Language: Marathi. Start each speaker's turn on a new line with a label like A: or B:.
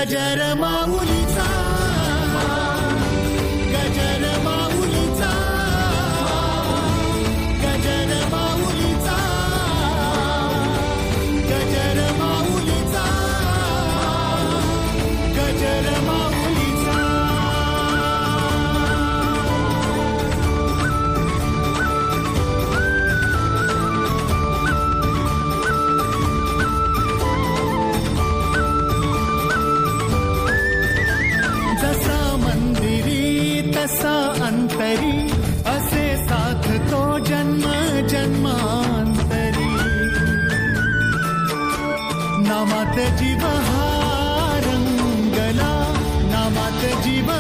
A: गजर माऊलीचा, गजर माऊलीचा, गजर माऊलीचा, गजर माऊलीचा, गजर माऊलीचा. जसा मंदिरी तसा अंतरी, असे साधतो जन्म जन्मांतरी. नामात जीव हा रंगला, नामात जीव